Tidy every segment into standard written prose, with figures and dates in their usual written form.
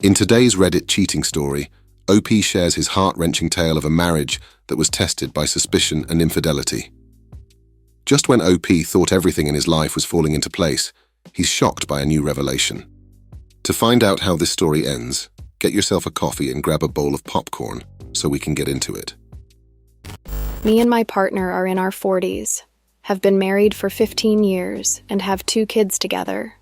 In today's Reddit cheating story, OP shares his heart-wrenching tale of a marriage that was tested by suspicion and infidelity. Just when OP thought everything in his life was falling into place, he's shocked by a new revelation. To find out how this story ends, get yourself a coffee and grab a bowl of popcorn so we can get into it. Me and my partner are in our 40s, have been married for 15 years, and have 2 kids together.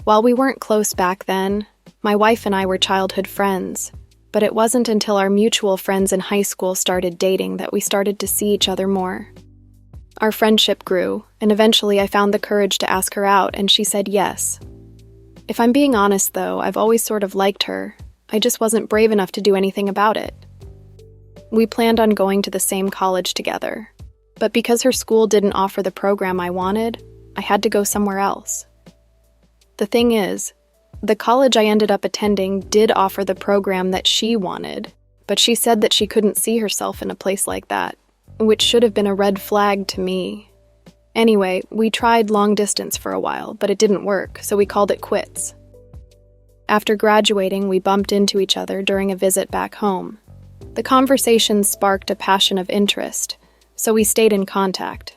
While we weren't close back then, my wife and I were childhood friends, but it wasn't until our mutual friends in high school started dating that we started to see each other more. Our friendship grew, and eventually I found the courage to ask her out, and she said yes. If I'm being honest, though, I've always sort of liked her. I just wasn't brave enough to do anything about it. We planned on going to the same college together, but because her school didn't offer the program I wanted, I had to go somewhere else. The thing is, the college I ended up attending did offer the program that she wanted, but she said that she couldn't see herself in a place like that, which should have been a red flag to me. Anyway, we tried long distance for a while, but it didn't work, so we called it quits. After graduating, we bumped into each other during a visit back home. The conversation sparked a passion of interest, so we stayed in contact.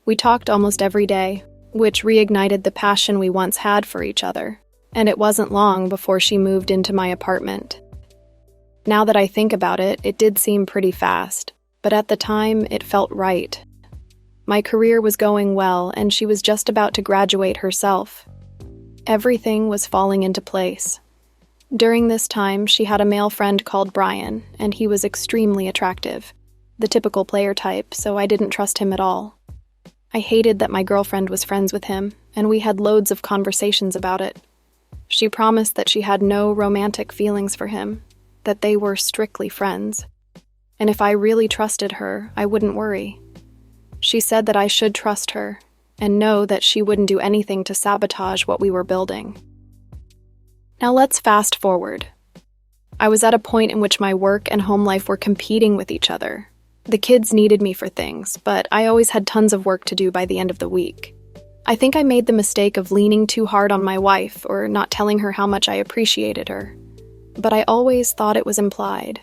We talked almost every day, which reignited the passion we once had for each other, and it wasn't long before she moved into my apartment. Now that I think about it, it did seem pretty fast, but at the time, it felt right. My career was going well, and she was just about to graduate herself. Everything was falling into place. During this time, she had a male friend called Brian, and he was extremely attractive, the typical player type, so I didn't trust him at all. I hated that my girlfriend was friends with him, and we had loads of conversations about it. She promised that she had no romantic feelings for him, that they were strictly friends. And if I really trusted her, I wouldn't worry. She said that I should trust her, and know that she wouldn't do anything to sabotage what we were building. Now let's fast forward. I was at a point in which my work and home life were competing with each other. The kids needed me for things, but I always had tons of work to do by the end of the week. I think I made the mistake of leaning too hard on my wife or not telling her how much I appreciated her. But I always thought it was implied.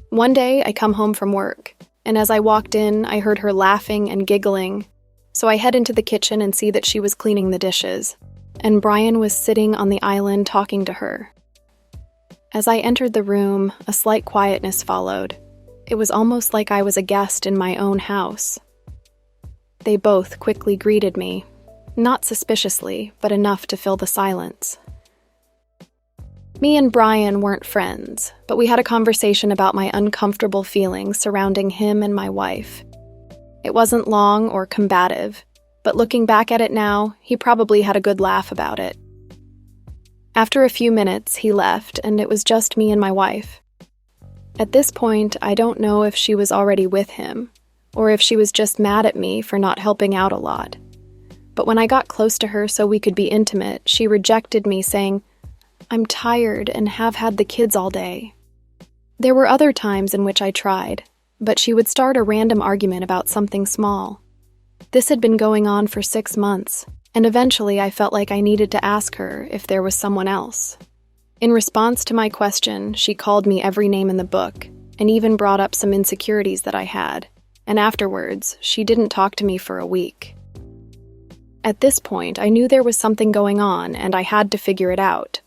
One day, I come home from work, and as I walked in, I heard her laughing and giggling. So I head into the kitchen and see that she was cleaning the dishes, and Brian was sitting on the island talking to her. As I entered the room, a slight quietness followed. It was almost like I was a guest in my own house. They both quickly greeted me, not suspiciously, but enough to fill the silence. Me and Brian weren't friends, but we had a conversation about my uncomfortable feelings surrounding him and my wife. It wasn't long or combative, but looking back at it now, he probably had a good laugh about it. After a few minutes, he left, and it was just me and my wife. At this point, I don't know if she was already with him, or if she was just mad at me for not helping out a lot. But when I got close to her so we could be intimate, she rejected me, saying, "I'm tired and have had the kids all day." There were other times in which I tried, but she would start a random argument about something small. This had been going on for 6 months, and eventually I felt like I needed to ask her if there was someone else. In response to my question, she called me every name in the book, and even brought up some insecurities that I had, and afterwards, she didn't talk to me for a week. At this point, I knew there was something going on, and I had to figure it out.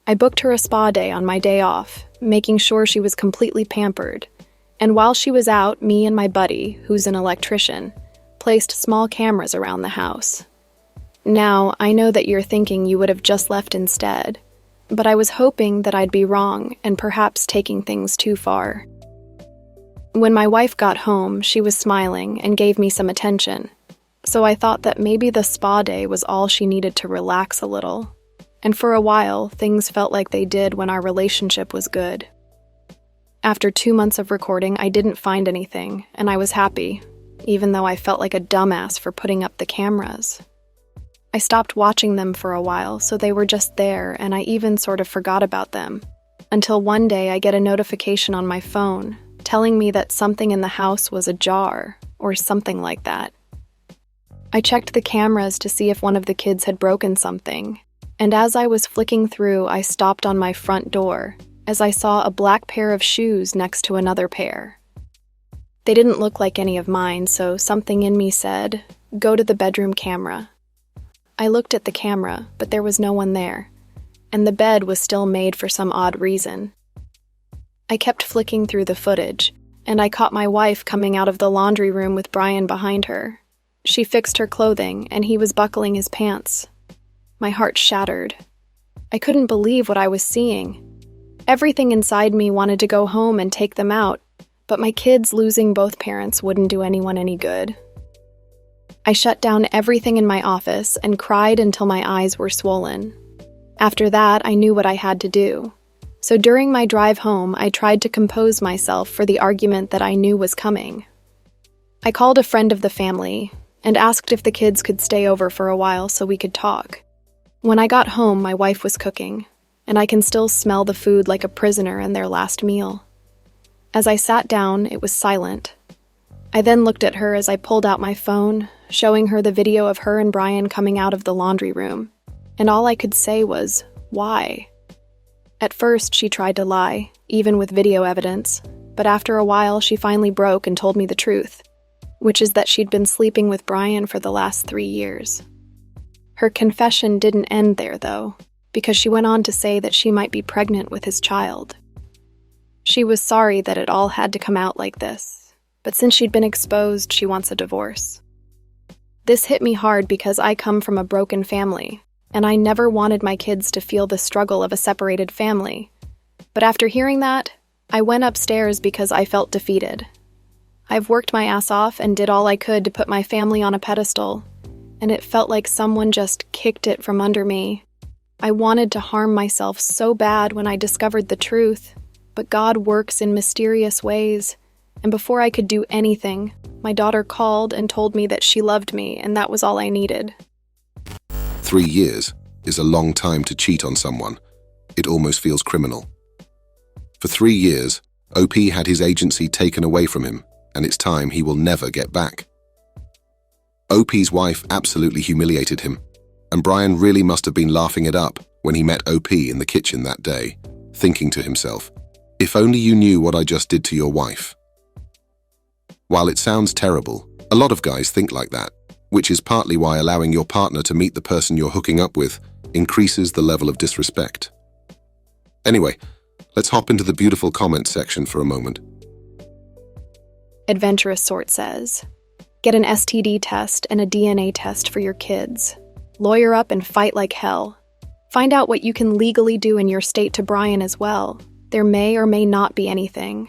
I booked her a spa day on my day off, making sure she was completely pampered, and while she was out, me and my buddy, who's an electrician, placed small cameras around the house. Now, I know that you're thinking you would have just left instead, but I was hoping that I'd be wrong and perhaps taking things too far. When my wife got home, she was smiling and gave me some attention, so I thought that maybe the spa day was all she needed to relax a little. And for a while, things felt like they did when our relationship was good. After 2 months of recording, I didn't find anything, and I was happy, even though I felt like a dumbass for putting up the cameras. I stopped watching them for a while, so they were just there, and I even sort of forgot about them, until one day I get a notification on my phone telling me that something in the house was ajar, or something like that. I checked the cameras to see if one of the kids had broken something, And as I was flicking through, I stopped on my front door as I saw a black pair of shoes next to another pair. They didn't look like any of mine, so something in me said, "Go to the bedroom camera." I looked at the camera, but there was no one there, and the bed was still made for some odd reason. I kept flicking through the footage, and I caught my wife coming out of the laundry room with Brian behind her. She fixed her clothing, and he was buckling his pants. My heart shattered. I couldn't believe what I was seeing. Everything inside me wanted to go home and take them out, but my kids losing both parents wouldn't do anyone any good. I shut down everything in my office and cried until my eyes were swollen. After that, I knew what I had to do. So during my drive home, I tried to compose myself for the argument that I knew was coming. I called a friend of the family and asked if the kids could stay over for a while so we could talk. When I got home, my wife was cooking, and I can still smell the food like a prisoner in their last meal. As I sat down, it was silent. I then looked at her as I pulled out my phone, showing her the video of her and Brian coming out of the laundry room, and all I could say was, "Why?" At first, she tried to lie, even with video evidence, but after a while, she finally broke and told me the truth, which is that she'd been sleeping with Brian for the last 3 years. Her confession didn't end there, though, because she went on to say that she might be pregnant with his child. She was sorry that it all had to come out like this, but since she'd been exposed, she wants a divorce. This hit me hard because I come from a broken family, and I never wanted my kids to feel the struggle of a separated family. But after hearing that, I went upstairs because I felt defeated. I've worked my ass off and did all I could to put my family on a pedestal, and it felt like someone just kicked it from under me. I wanted to harm myself so bad when I discovered the truth, but God works in mysterious ways, and before I could do anything, my daughter called and told me that she loved me, and that was all I needed. 3 years is a long time to cheat on someone. It almost feels criminal. For 3 years, OP had his agency taken away from him, and it's time he will never get back. OP's wife absolutely humiliated him, and Brian really must have been laughing it up when he met OP in the kitchen that day, thinking to himself, "If only you knew what I just did to your wife." While it sounds terrible, a lot of guys think like that, which is partly why allowing your partner to meet the person you're hooking up with increases the level of disrespect. Anyway, let's hop into the beautiful comments section for a moment. Adventurous Sort says, "Get an STD test and a DNA test for your kids. Lawyer up and fight like hell. Find out what you can legally do in your state to Brian as well. There may or may not be anything.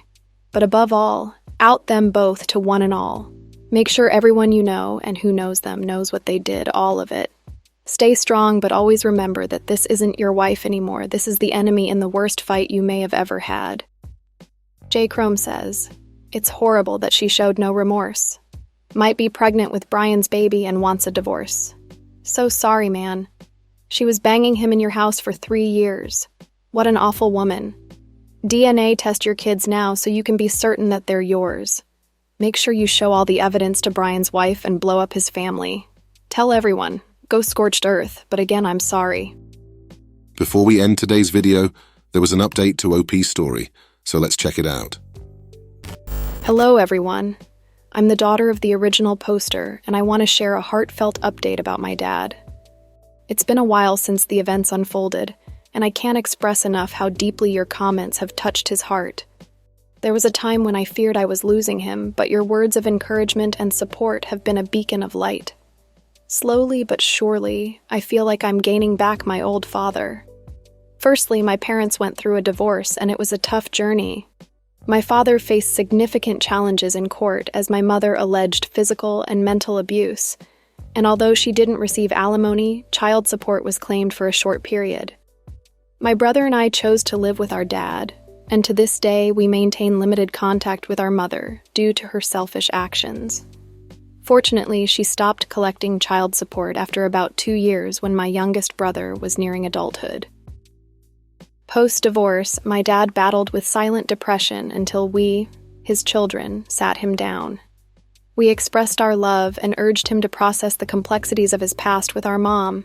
But above all, out them both to one and all. Make sure everyone you know and who knows them knows what they did, all of it. Stay strong, but always remember that this isn't your wife anymore. This is the enemy in the worst fight you may have ever had." J. Chrome says, "It's horrible that she showed no remorse. Might be pregnant with Brian's baby and wants a divorce. So sorry, man. She was banging him in your house for 3 years. What an awful woman. DNA test your kids now so you can be certain that they're yours. Make sure you show all the evidence to Brian's wife and blow up his family. Tell everyone. Go scorched earth, but again, I'm sorry." Before we end today's video, there was an update to OP's story, so let's check it out. Hello, everyone. I'm the daughter of the original poster, and I want to share a heartfelt update about my dad. It's been a while since the events unfolded, and I can't express enough how deeply your comments have touched his heart. There was a time when I feared I was losing him, but your words of encouragement and support have been a beacon of light. Slowly but surely, I feel like I'm gaining back my old father. Firstly, my parents went through a divorce, and it was a tough journey. My father faced significant challenges in court as my mother alleged physical and mental abuse, and although she didn't receive alimony, child support was claimed for a short period. My brother and I chose to live with our dad, and to this day we maintain limited contact with our mother due to her selfish actions. Fortunately, she stopped collecting child support after about 2 years when my youngest brother was nearing adulthood. Post-divorce, my dad battled with silent depression until we, his children, sat him down. We expressed our love and urged him to process the complexities of his past with our mom.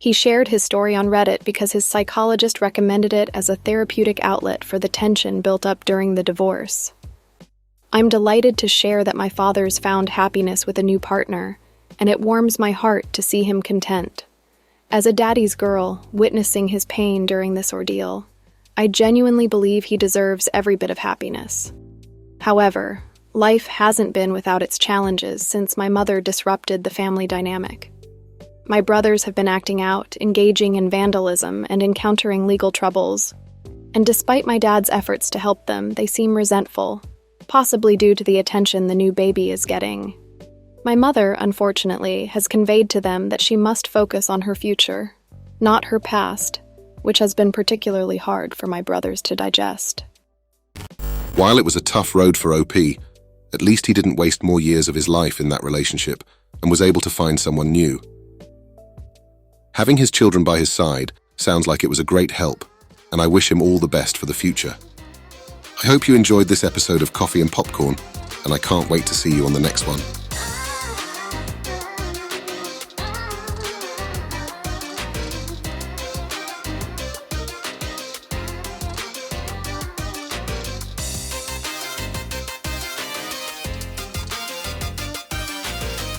He shared his story on Reddit because his psychologist recommended it as a therapeutic outlet for the tension built up during the divorce. I'm delighted to share that my father's found happiness with a new partner, and it warms my heart to see him content. As a daddy's girl, witnessing his pain during this ordeal, I genuinely believe he deserves every bit of happiness. However, life hasn't been without its challenges since my mother disrupted the family dynamic. My brothers have been acting out, engaging in vandalism, and encountering legal troubles. And despite my dad's efforts to help them, they seem resentful, possibly due to the attention the new baby is getting. My mother, unfortunately, has conveyed to them that she must focus on her future, not her past, which has been particularly hard for my brothers to digest. While it was a tough road for OP, at least he didn't waste more years of his life in that relationship and was able to find someone new. Having his children by his side sounds like it was a great help, and I wish him all the best for the future. I hope you enjoyed this episode of Coffee and Popcorn, and I can't wait to see you on the next one.